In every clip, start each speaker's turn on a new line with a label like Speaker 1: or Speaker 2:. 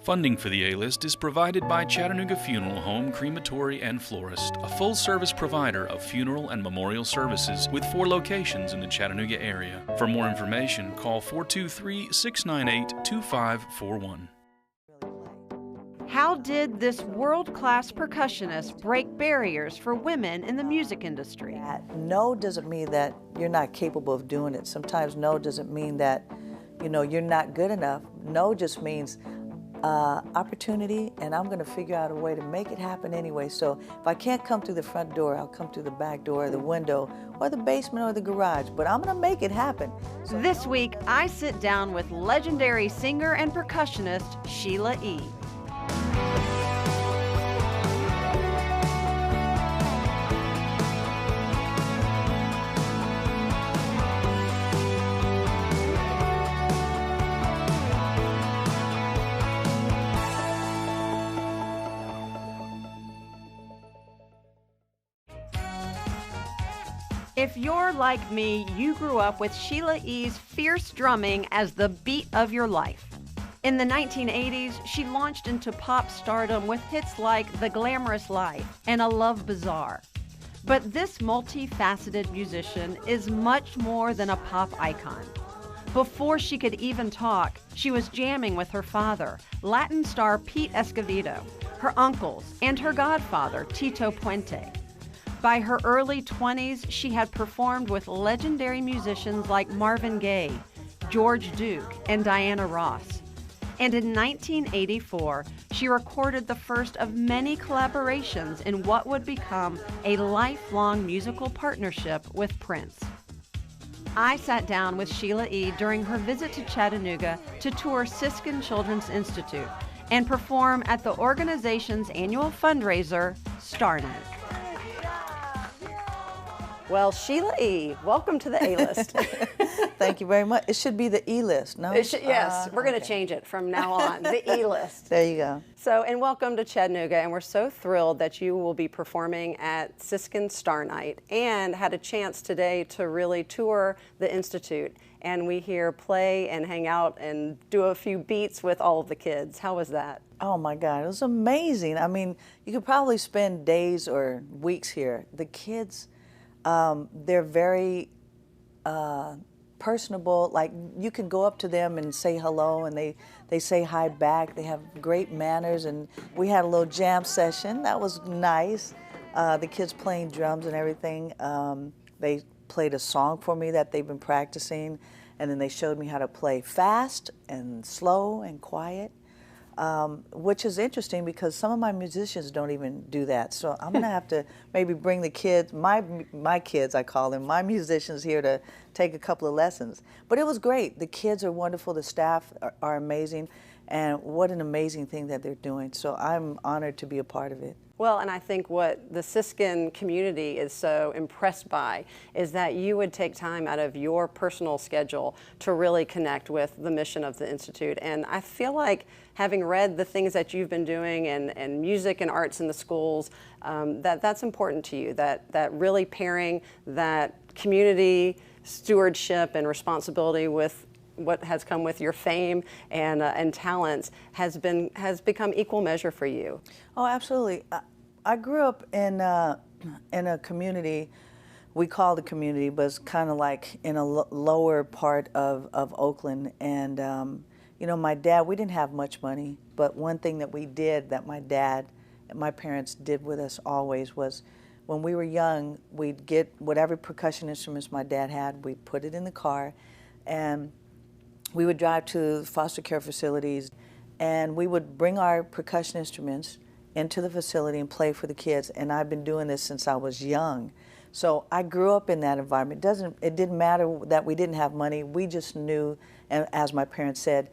Speaker 1: Funding for the A-List is provided by Chattanooga Funeral Home, Crematory, and Florist, a full-service provider of funeral and memorial services with 4 locations in the Chattanooga area. For more information, call 423-698-2541.
Speaker 2: How did this world-class percussionist break barriers for women in the music industry?
Speaker 3: No doesn't mean that you're not capable of doing it. Sometimes no doesn't mean that, you're not good enough. No just means opportunity, and I'm going to figure out a way to make it happen anyway. So if I can't come through the front door, I'll come through the back door, or the window, or the basement, or the garage, but I'm going to make it happen. So
Speaker 2: this week, I sit down with legendary singer and percussionist Sheila E. If you're like me, you grew up with Sheila E.'s fierce drumming as the beat of your life. In the 1980s, she launched into pop stardom with hits like The Glamorous Life and A Love Bizarre. But this multifaceted musician is much more than a pop icon. Before she could even talk, she was jamming with her father, Latin star Pete Escovedo, her uncles, and her godfather, Tito Puente. By her early 20s, she had performed with legendary musicians like Marvin Gaye, George Duke, and Diana Ross. And in 1984, she recorded the first of many collaborations in what would become a lifelong musical partnership with Prince. I sat down with Sheila E. during her visit to Chattanooga to tour Siskin Children's Institute and perform at the organization's annual fundraiser, Star Night. Well, Sheila E., welcome to the A-List.
Speaker 3: Thank you very much. It should be the E-List, no?
Speaker 2: Yes, we're going to change it from now on, the E-List.
Speaker 3: There you go.
Speaker 2: So, and welcome to Chattanooga, and we're so thrilled that you will be performing at Siskin Star Night and had a chance today to really tour the Institute. And we here play and hang out and do a few beats with all of the kids. How was that?
Speaker 3: Oh my God, it was amazing. I mean, you could probably spend days or weeks here. The kids, they're very personable. Like, you can go up to them and say hello, and they say hi back. They have great manners, and we had a little jam session. That was nice. The kids playing drums and everything. They played a song for me that they've been practicing, and then they showed me how to play fast and slow and quiet. Which is interesting because some of my musicians don't even do that. So I'm going to have to maybe bring the kids, my kids, I call them, my musicians here to take a couple of lessons. But it was great. The kids are wonderful. The staff are amazing. And what an amazing thing that they're doing. So I'm honored to be a part of it.
Speaker 2: Well, and I think what the Siskin community is so impressed by is that you would take time out of your personal schedule to really connect with the mission of the Institute. And I feel like, having read the things that you've been doing and music and arts in the schools, that's important to you, that really pairing that community stewardship and responsibility with what has come with your fame and talents has become equal measure for you.
Speaker 3: Oh, absolutely. I grew up in a community, we call the community, but it's kind of like in a lower part of Oakland. And, my dad, we didn't have much money, but one thing that we did that my dad and my parents did with us always was when we were young, we'd get whatever percussion instruments my dad had, we'd put it in the car, and we would drive to foster care facilities, and we would bring our percussion instruments into the facility and play for the kids. And I've been doing this since I was young. So I grew up in that environment. It didn't matter that we didn't have money. We just knew, and as my parents said,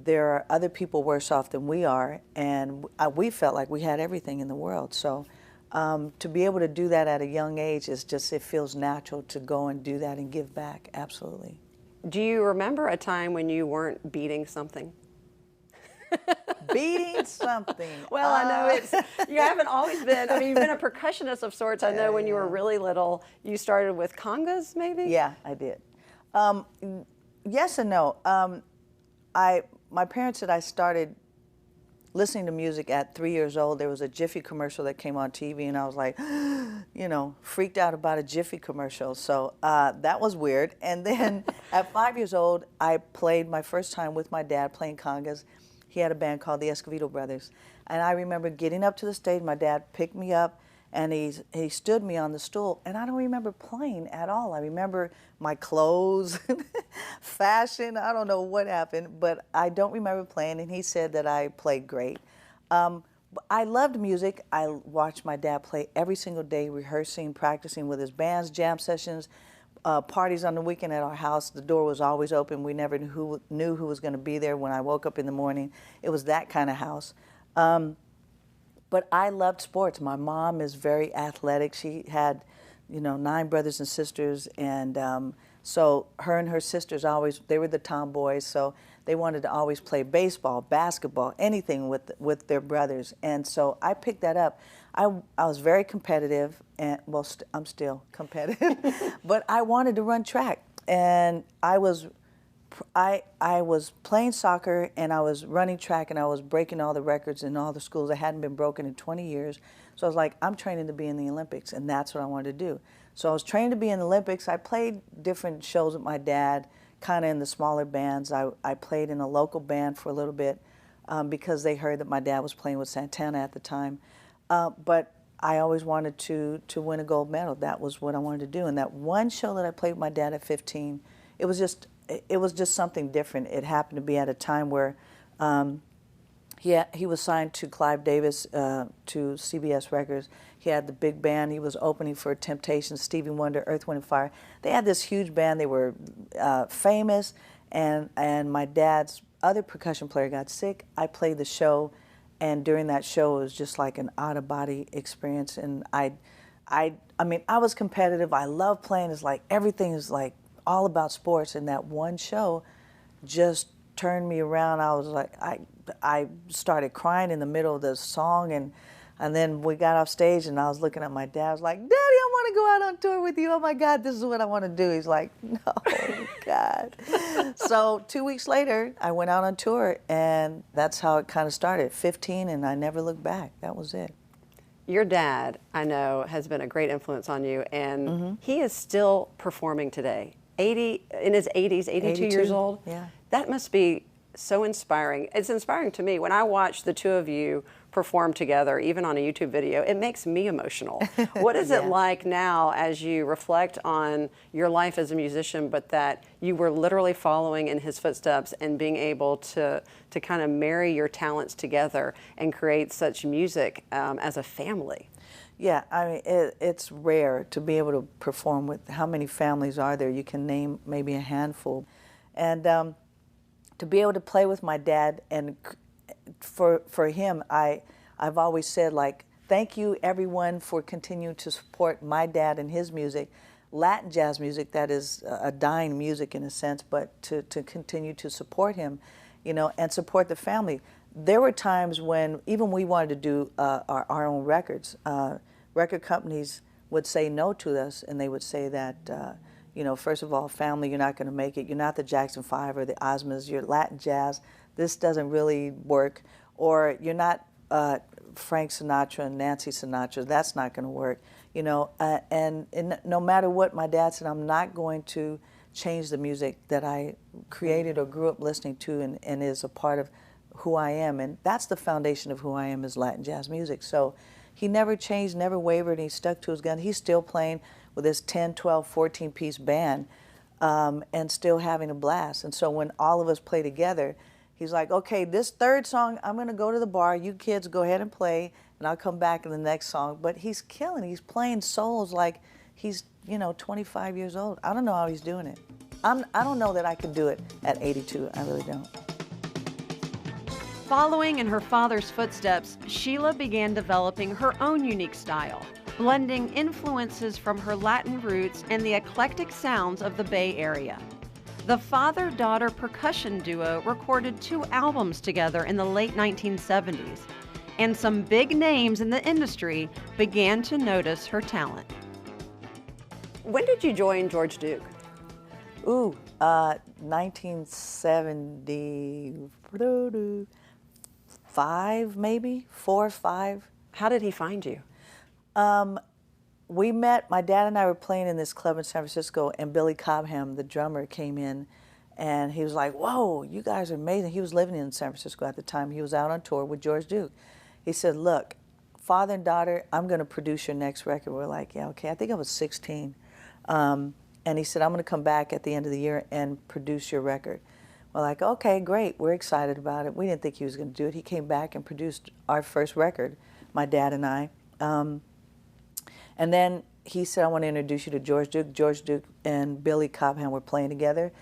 Speaker 3: there are other people worse off than we are, and we felt like we had everything in the world. So to be able to do that at a young age is just, it feels natural to go and do that and give back, absolutely.
Speaker 2: Do you remember a time when you weren't beating something?
Speaker 3: Beating something.
Speaker 2: Well, I know you haven't always been, I mean, you've been a percussionist of sorts. I know when you were really little, you started with congas, maybe?
Speaker 3: Yeah, I did. Yes and no. My parents said I started listening to music at 3 years old. There was a Jiffy commercial that came on TV, and I was like, freaked out about a Jiffy commercial. So that was weird. And then at 5 years old, I played my first time with my dad playing congas. He had a band called the Escovedo Brothers. And I remember getting up to the stage. My dad picked me up, and he stood me on the stool. And I don't remember playing at all. I remember my clothes, fashion. I don't know what happened, but I don't remember playing. And he said that I played great. I loved music. I watched my dad play every single day, rehearsing, practicing with his bands, jam sessions, parties on the weekend at our house. The door was always open. We never knew who was going to be there when I woke up in the morning. It was that kind of house. But I loved sports. My mom is very athletic. She had, 9 brothers and sisters, and so her and her sisters they were the tomboys, so they wanted to always play baseball, basketball, anything with their brothers. And so I picked that up. I was very competitive, and I'm still competitive, but I wanted to run track. And I was playing soccer, and I was running track, and I was breaking all the records in all the schools that hadn't been broken in 20 years. So I was like, I'm training to be in the Olympics, and that's what I wanted to do. So I was trained to be in the Olympics. I played different shows with my dad, kind of in the smaller bands. I played in a local band for a little bit because they heard that my dad was playing with Santana at the time. But I always wanted to win a gold medal. That was what I wanted to do. And that one show that I played with my dad at 15, it was just something different. It happened to be at a time where he was signed to Clive Davis to CBS Records. He had the big band. He was opening for Temptations, Stevie Wonder, Earth, Wind & Fire. They had this huge band. They were famous, and my dad's other percussion player got sick. I played the show, and during that show, it was just like an out-of-body experience. And I was competitive. I love playing. It's like everything is like all about sports, and that one show just turned me around. I was like, I started crying in the middle of the song, and then we got off stage, and I was looking at my dad. I was like, Daddy, I want to go out on tour with you. Oh my God, this is what I want to do. He's like, no, God. So 2 weeks later, I went out on tour, and that's how it kind of started. 15, and I never looked back. That was it.
Speaker 2: Your dad, I know, has been a great influence on you, and he is still performing today. In his 80s, 82 years old.
Speaker 3: Yeah.
Speaker 2: That must be so inspiring. It's inspiring to me. When I watch the two of you perform together, even on a YouTube video, it makes me emotional. What is it like now as you reflect on your life as a musician, but that you were literally following in his footsteps and being able to kind of marry your talents together and create such music as a family?
Speaker 3: Yeah, I mean, it's rare to be able to perform with, how many families are there? You can name maybe a handful. And to be able to play with my dad, and for him, I've always said, like, thank you everyone for continuing to support my dad and his music. Latin jazz music, that is a dying music in a sense, but to continue to support him, and support the family. There were times when even we wanted to do our own records. Record companies would say no to us, and they would say that, first of all, family, you're not going to make it. You're not the Jackson 5 or the Osmonds. You're Latin jazz. This doesn't really work. Or you're not Frank Sinatra and Nancy Sinatra. That's not going to work. And no matter what, my dad said, I'm not going to change the music that I created or grew up listening to and is a part of who I am. And that's the foundation of who I am, is Latin jazz music. So he never changed, never wavered, and he stuck to his gun. He's still playing with his 10, 12, 14-piece band and still having a blast. And so when all of us play together, he's like, okay, this third song, I'm going to go to the bar. You kids go ahead and play, and I'll come back in the next song. But he's killing. He's playing solos like he's, 25 years old. I don't know how he's doing it. I don't know that I could do it at 82. I really don't.
Speaker 2: Following in her father's footsteps, Sheila began developing her own unique style, blending influences from her Latin roots and the eclectic sounds of the Bay Area. The father-daughter percussion duo recorded 2 albums together in the late 1970s, and some big names in the industry began to notice her talent. When did you join George Duke?
Speaker 3: 1975. 5, maybe 4 or 5.
Speaker 2: How did he find you?
Speaker 3: We met, my dad and I were playing in this club in San Francisco, and Billy Cobham, the drummer, came in, and he was like, whoa, you guys are amazing. He was living in San Francisco at the time. He was out on tour with George Duke. He said, look, father and daughter, I'm going to produce your next record. We're like, yeah, okay. I think I was 16. And he said, I'm going to come back at the end of the year and produce your record. We're like, okay, great. We're excited about it. We didn't think he was going to do it. He came back and produced our first record, my dad and I. And then he said, I want to introduce you to George Duke. George Duke and Billy Cobham were playing together.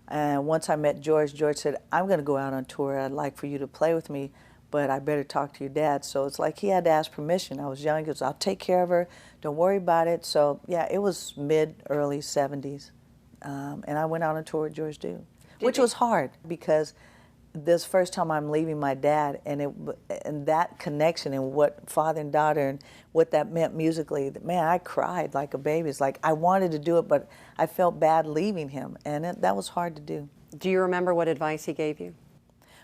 Speaker 3: And once I met George, George said, I'm going to go out on tour. I'd like for you to play with me, but I better talk to your dad. So it's like he had to ask permission. I was young. He goes, I'll take care of her. Don't worry about it. So, yeah, it was early 70s. And I went out on tour with George Duke, which was hard because this first time I'm leaving my dad, and that connection and what father and daughter and what that meant musically, man, I cried like a baby. It's like I wanted to do it, but I felt bad leaving him, and that was hard to do.
Speaker 2: Do you remember what advice he gave you?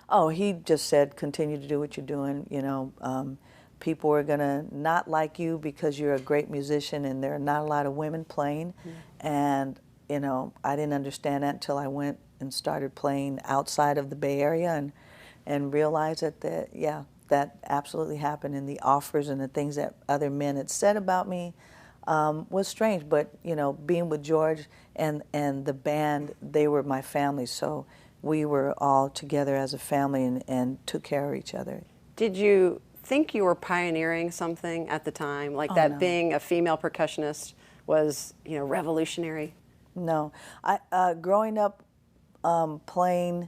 Speaker 3: Oh, he just said, continue to do what you're doing. You know, people are gonna not like you because you're a great musician, and there are not a lot of women playing. And you know, I didn't understand that until I went and started playing outside of the Bay Area, and realized that that absolutely happened, and the offers and the things that other men had said about me was strange. But you know, being with George and the band, they were my family, so we were all together as a family and took care of each other.
Speaker 2: Did you think you were pioneering something at the time, like that?
Speaker 3: No.
Speaker 2: Being a female percussionist was, you know, revolutionary?
Speaker 3: No, growing up playing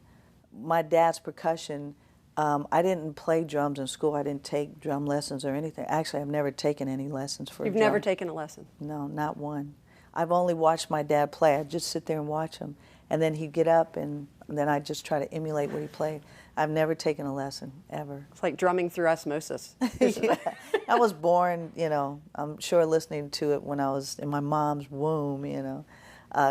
Speaker 3: my dad's percussion, I didn't play drums in school. I didn't take drum lessons or anything. Actually, I've never taken any lessons for
Speaker 2: You've
Speaker 3: drum.
Speaker 2: never taken a lesson?
Speaker 3: No, not one. I've only watched my dad play. I'd just sit there and watch him, and then he'd get up, and then I'd just try to emulate what he played. I've never taken a lesson, ever.
Speaker 2: It's like drumming through osmosis.
Speaker 3: Yeah. I was born, you know, I'm sure listening to it when I was in my mom's womb, you know,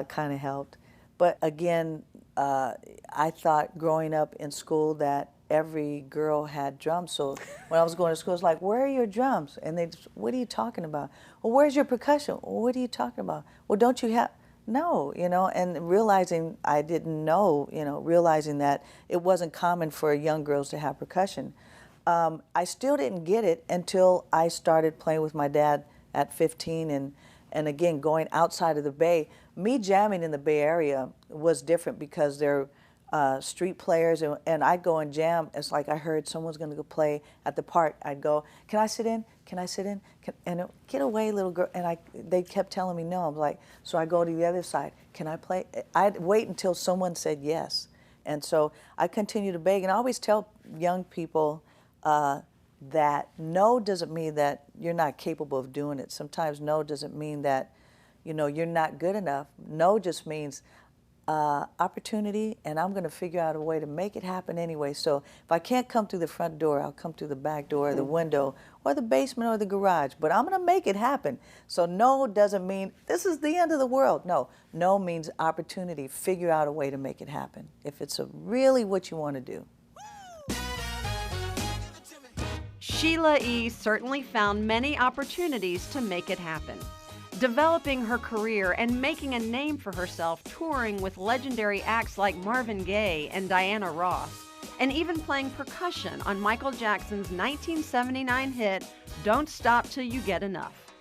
Speaker 3: kind of helped. But again, I thought growing up in school that every girl had drums. So when I was going to school, it's like, where are your drums? And they just, what are you talking about? Well, where's your percussion? Well, what are you talking about? Well, don't you have? No, you know, and realizing I didn't know, you know, realizing that it wasn't common for young girls to have percussion. I still didn't get it until I started playing with my dad at 15, and again, going outside of the Bay. Me jamming in the Bay Area was different because they're street players, and I'd go and jam. It's like I heard someone's going to go play at the park. I'd go, can I sit in? Can I sit in? Get away, little girl. And they kept telling me no. I'm like, so I go to the other side. Can I play? I'd wait until someone said yes. And so I continue to beg. And I always tell young people that no doesn't mean that you're not capable of doing it. Sometimes no doesn't mean that, you know, you're not good enough. No just means opportunity, and I'm going to figure out a way to make it happen anyway. So if I can't come through the front door, I'll come through the back door or the window or the basement or the garage, but I'm going to make it happen. So no doesn't mean this is the end of the world. No means opportunity. Figure out a way to make it happen if it's really what you want to do.
Speaker 2: Sheila E. certainly found many opportunities to make it happen. Developing her career and making a name for herself touring with legendary acts like Marvin Gaye and Diana Ross, and even playing percussion on Michael Jackson's 1979 hit, Don't Stop Till You Get Enough.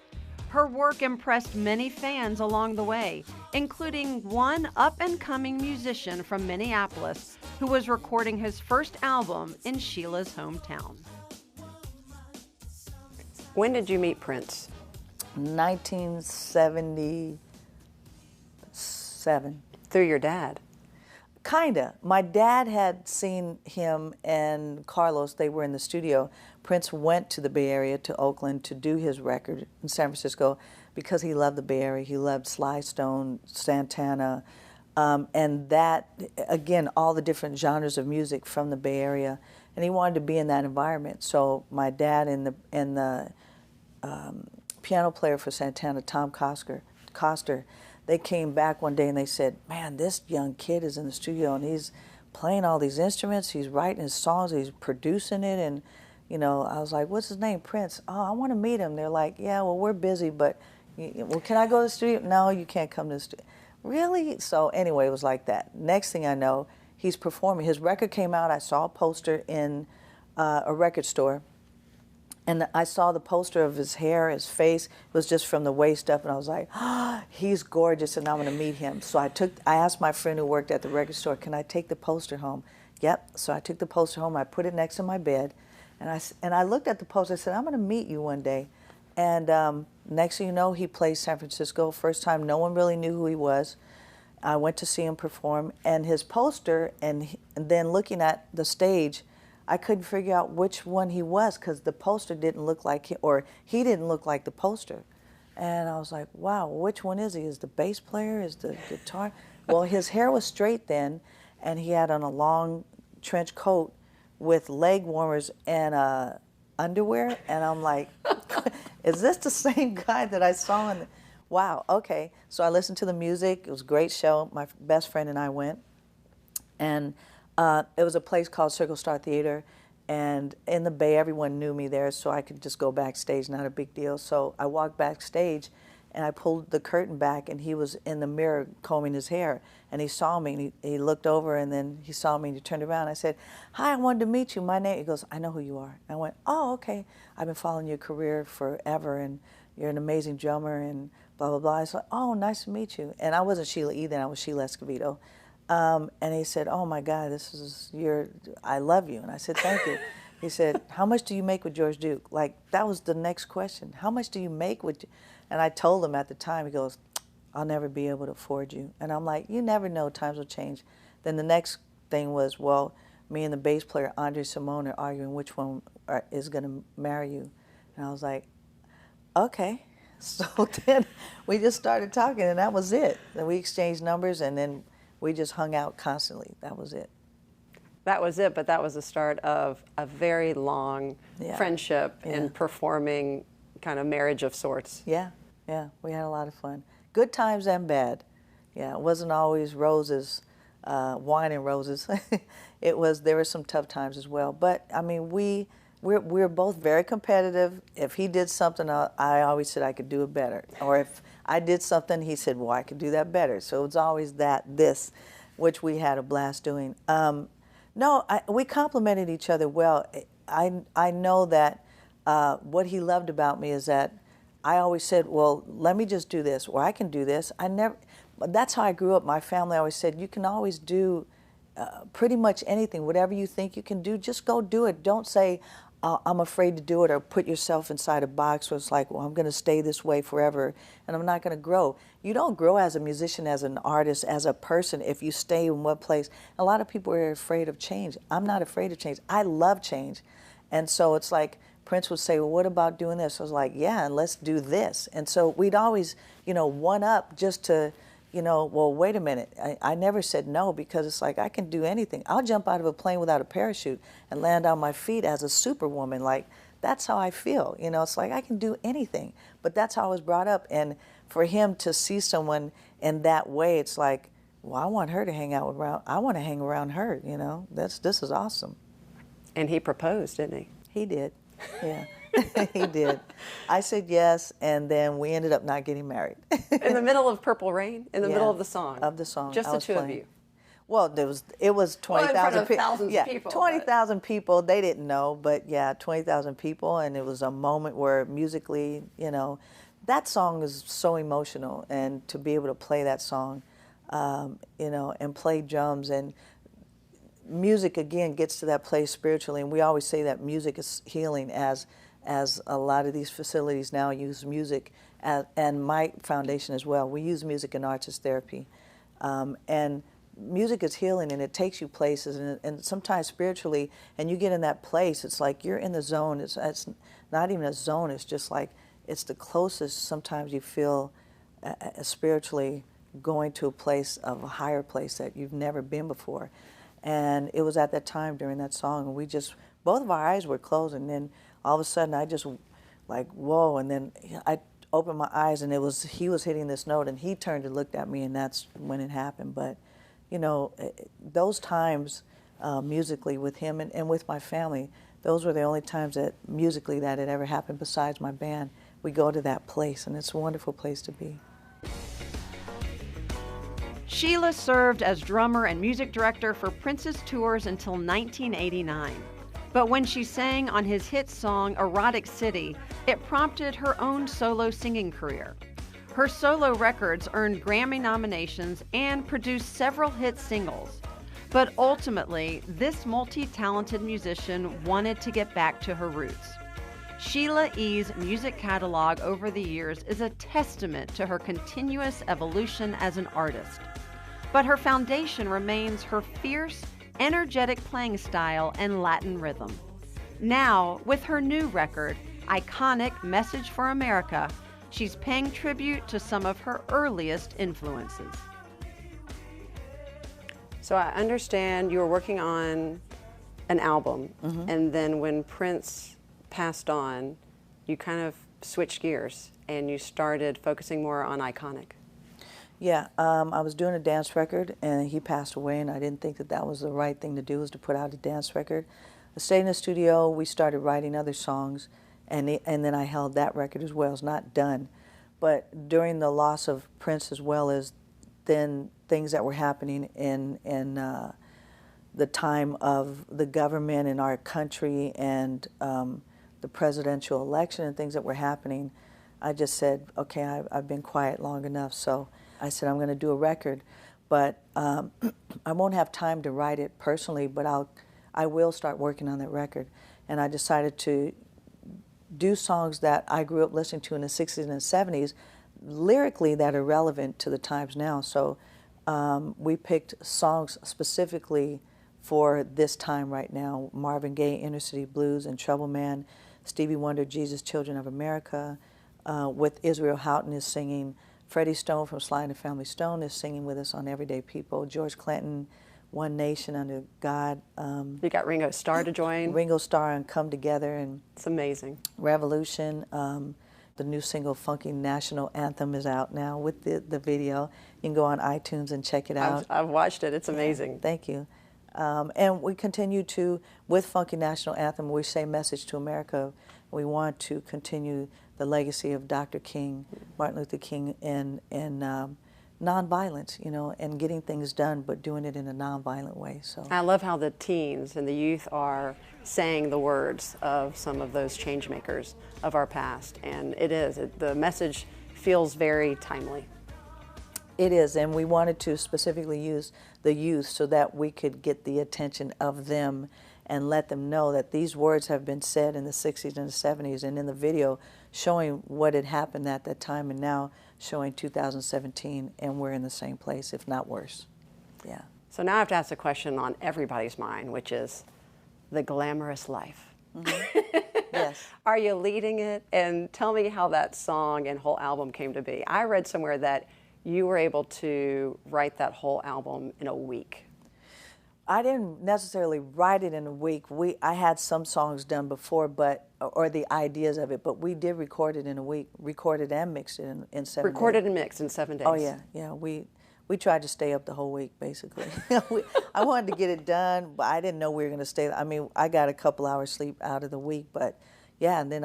Speaker 2: Her work impressed many fans along the way, including one up-and-coming musician from Minneapolis who was recording his first album in Sheila's hometown. When did you meet Prince?
Speaker 3: 1977.
Speaker 2: Through your dad?
Speaker 3: Kinda. My dad had seen him and Carlos. They were in the studio. Prince went to the Bay Area, to Oakland, to do his record in San Francisco because he loved the Bay Area. He loved Sly Stone, Santana, and that, again, all the different genres of music from the Bay Area. And he wanted to be in that environment. So my dad and the piano player for Santana, Tom Coster, they came back one day and they said, man, this young kid is in the studio and he's playing all these instruments. He's writing his songs. He's producing it. And, you know, I was like, what's his name? Prince. Oh, I want to meet him. They're like, yeah, well, we're busy, but, well, can I go to the studio? No, you can't come to the studio. Really? So anyway, it was like that. Next thing I know, he's performing. His record came out. I saw a poster in a record store. And I saw the poster of his hair, his face. It was just from the waist up, and I was like, oh, he's gorgeous, and I'm going to meet him. So I asked my friend who worked at the record store, can I take the poster home? Yep. So I took the poster home. I put it next to my bed, and I looked at the poster. I said, I'm going to meet you one day. And next thing you know, he plays San Francisco. First time, no one really knew who he was. I went to see him perform, and his poster, and then looking at the stage, I couldn't figure out which one he was because the poster didn't look like him, or he didn't look like the poster. And I was like, wow, which one is he? Is the bass player? Is the guitar? Well, his hair was straight then, and he had on a long trench coat with leg warmers and underwear. And I'm like, is this the same guy that I saw in the... Wow, okay. So I listened to the music. It was a great show. My best friend and I went. And it was a place called Circle Star Theater, and in the Bay, everyone knew me there, so I could just go backstage, not a big deal. So I walked backstage, and I pulled the curtain back, and he was in the mirror combing his hair, and he saw me, and he looked over, and then he saw me, and he turned around. I said, hi, I wanted to meet you. My name, he goes, I know who you are. And I went, oh, okay. I've been following your career forever, and you're an amazing drummer, and blah, blah, blah. I said, oh, nice to meet you. And I wasn't Sheila E. then, I was Sheila Escovedo. And he said, oh my God, I love you. And I said, thank you. He said, how much do you make with George Duke? Like, that was the next question. How much do you make with... And I told him at the time, he goes, I'll never be able to afford you. And I'm like, you never know, times will change. Then the next thing was, well, me and the bass player, Andre Simone, are arguing which one is going to marry you. And I was like, okay. So then we just started talking, and that was it. Then we exchanged numbers, and then we just hung out constantly. That was it.
Speaker 2: That was it, but that was the start of a very long friendship and performing kind of marriage of sorts.
Speaker 3: Yeah, we had a lot of fun. Good times and bad. Yeah, it wasn't always roses, wine and roses. There were some tough times as well. But I mean, we're both very competitive. If he did something, I always said I could do it better. Or if I did something, he said, well, I could do that better. So it was always this, which we had a blast doing. We complimented each other well. I know that what he loved about me is that I always said, well, let me just do this, or I can do this. That's how I grew up. My family always said, you can always do pretty much anything. Whatever you think you can do, just go do it. Don't say, I'm afraid to do it, or put yourself inside a box where it's like, well, I'm going to stay this way forever, and I'm not going to grow. You don't grow as a musician, as an artist, as a person if you stay in one place. A lot of people are afraid of change. I'm not afraid of change. I love change. And so it's like Prince would say, well, what about doing this? I was like, yeah, and let's do this. And so we'd always, one up just to, well, wait a minute. I never said no, because it's like, I can do anything. I'll jump out of a plane without a parachute and land on my feet as a superwoman. Like, that's how I feel. It's like, I can do anything. But that's how I was brought up. And for him to see someone in that way, it's like, well, I want her to hang out around. I want to hang around her, This is awesome.
Speaker 2: And he proposed, didn't he?
Speaker 3: He did, yeah. He did. I said yes, and then we ended up not getting married.
Speaker 2: In the middle of Purple Rain? In the middle of the song?
Speaker 3: Of the song.
Speaker 2: Just the two of you?
Speaker 3: Well, it was 20,000 people.
Speaker 2: Thousands of people.
Speaker 3: 20,000 people. They didn't know, but yeah, 20,000 people, and it was a moment where musically, that song is so emotional, and to be able to play that song, and play drums, and music again gets to that place spiritually, and we always say that music is healing, as a lot of these facilities now use music, and my foundation as well. We use music in artist therapy, and music is healing, and it takes you places, and sometimes spiritually, and you get in that place, it's like you're in the zone. It's not even a zone, it's just like, it's the closest sometimes you feel spiritually going to a place of a higher place that you've never been before. And it was at that time during that song, and we just, both of our eyes were closed, and then all of a sudden I just like, whoa, and then I opened my eyes, and he was hitting this note, and he turned and looked at me, and that's when it happened. But you know, those times musically with him and with my family, those were the only times that musically that had ever happened besides my band. We go to that place, and it's a wonderful place to be.
Speaker 2: Sheila served as drummer and music director for Prince's tours until 1989. But when she sang on his hit song, Erotic City, it prompted her own solo singing career. Her solo records earned Grammy nominations and produced several hit singles. But ultimately, this multi-talented musician wanted to get back to her roots. Sheila E.'s music catalog over the years is a testament to her continuous evolution as an artist. But her foundation remains her fierce, energetic playing style and Latin rhythm. Now, with her new record, iconic Message for America, she's paying tribute to some of her earliest influences.
Speaker 4: So I understand you were working on an album, and then when Prince passed on, you kind of switched gears and you started focusing more on iconic.
Speaker 3: Yeah, I was doing a dance record, and he passed away, and I didn't think that that was the right thing to do, was to put out a dance record. I stayed in the studio, we started writing other songs, and then I held that record as well. It's not done. But during the loss of Prince, as well as then things that were happening in the time of the government in our country and the presidential election and things that were happening, I just said, okay, I've been quiet long enough, so I said I'm going to do a record, but I won't have time to write it personally, but I will start working on that record. And I decided to do songs that I grew up listening to in the 60s and 70s, lyrically that are relevant to the times now. So we picked songs specifically for this time right now: Marvin Gaye, Inner City Blues, and Trouble Man; Stevie Wonder, Jesus, Children of America, with Israel Houghton is singing. Freddie Stone from Sly and the Family Stone is singing with us on Everyday People. George Clinton, One Nation Under God.
Speaker 4: You got Ringo Starr to join.
Speaker 3: Ringo Starr and Come Together, and
Speaker 4: it's amazing.
Speaker 3: Revolution. The new single Funky National Anthem is out now with the video. You can go on iTunes and check it out.
Speaker 4: I've watched it. It's amazing.
Speaker 3: Yeah, thank you. And we continue to, with Funky National Anthem, we say Message to America. We want to continue the legacy of Dr. King, Martin Luther King, in nonviolence, you know, and getting things done, but doing it in a nonviolent way. So
Speaker 4: I love how the teens and the youth are saying the words of some of those change makers of our past, and the message feels very timely.
Speaker 3: It is, and we wanted to specifically use the youth so that we could get the attention of them and let them know that these words have been said in the 60s and the 70s, and in the video showing what had happened at that time, and now showing 2017, and we're in the same place, if not worse. Yeah.
Speaker 4: So now I have to ask a question on everybody's mind, which is the glamorous life.
Speaker 3: Mm-hmm. Yes.
Speaker 4: Are you leading it? And tell me how that song and whole album came to be. I read somewhere that you were able to write that whole album in a week.
Speaker 3: I didn't necessarily write it in a week. I had some songs done before, or the ideas of it, but we did record it in a week. Recorded and mixed it in 7 days.
Speaker 4: Recorded and mixed in 7 days.
Speaker 3: Oh yeah. We tried to stay up the whole week, basically. I wanted to get it done, but I didn't know we were going to stay. I mean, I got a couple hours sleep out of the week, but yeah, and then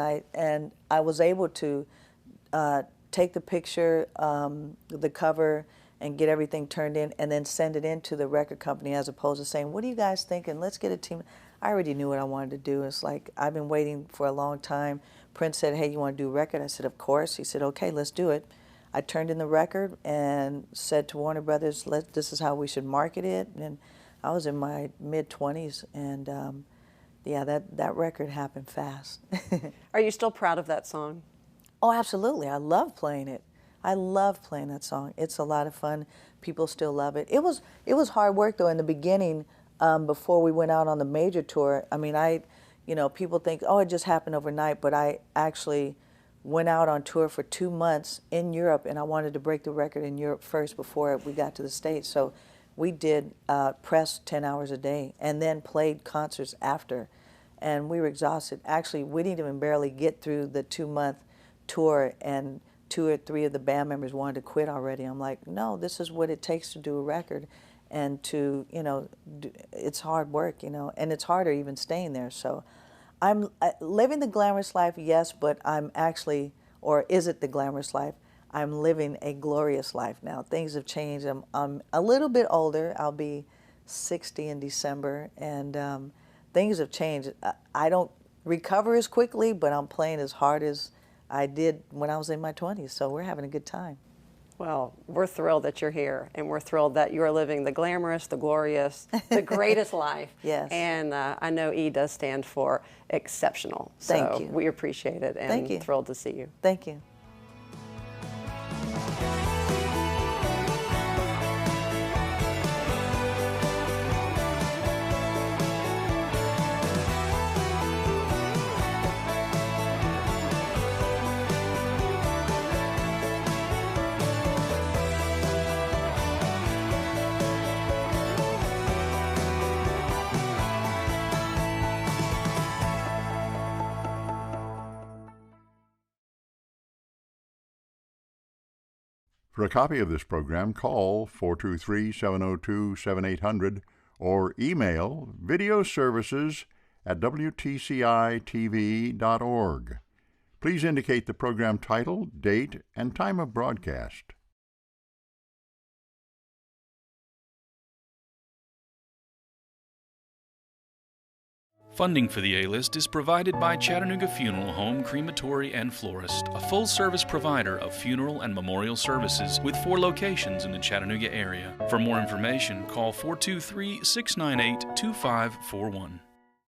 Speaker 3: I was able to take the picture, the cover, and get everything turned in, and then send it in to the record company, as opposed to saying, what are you guys thinking? Let's get a team. I already knew what I wanted to do. It's like, I've been waiting for a long time. Prince said, hey, you want to do a record? I said, of course. He said, okay, let's do it. I turned in the record and said to Warner Brothers, this is how we should market it. And I was in my mid-20s, and yeah, that record happened fast.
Speaker 4: Are you still proud of that song?
Speaker 3: Oh, absolutely. I love playing it. I love playing that song. It's a lot of fun. People still love it. It was hard work, though, in the beginning, before we went out on the major tour. I mean, people think, oh, it just happened overnight, but I actually went out on tour for 2 months in Europe, and I wanted to break the record in Europe first before we got to the States. So we did press 10 hours a day and then played concerts after, and we were exhausted. Actually, we didn't even barely get through the 2-month tour, and 2 or 3 of the band members wanted to quit already. I'm like, no, this is what it takes to do a record. and to, it's hard work, and it's harder even staying there. So I'm living the glamorous life, yes, but I'm actually, or is it the glamorous life? I'm living a glorious life now. Things have changed. I'm a little bit older. I'll be 60 in December, and things have changed. I don't recover as quickly, but I'm playing as hard as I did when I was in my 20s, so we're having a good time.
Speaker 4: Well, we're thrilled that you're here, and we're thrilled that you're living the glamorous, the glorious, the greatest life.
Speaker 3: Yes.
Speaker 4: And I know E does stand for exceptional.
Speaker 3: Thank you.
Speaker 4: We appreciate it, and
Speaker 3: Thank you.
Speaker 4: Thrilled to see you.
Speaker 3: Thank you.
Speaker 5: For a copy of this program, call 423-702-7800 or email videoservices@wtcitv.org. Please indicate the program title, date, and time of broadcast.
Speaker 1: Funding for the A-List is provided by Chattanooga Funeral Home, Crematory, and Florist, a full-service provider of funeral and memorial services with 4 locations in the Chattanooga area. For more information, call 423-698-2541.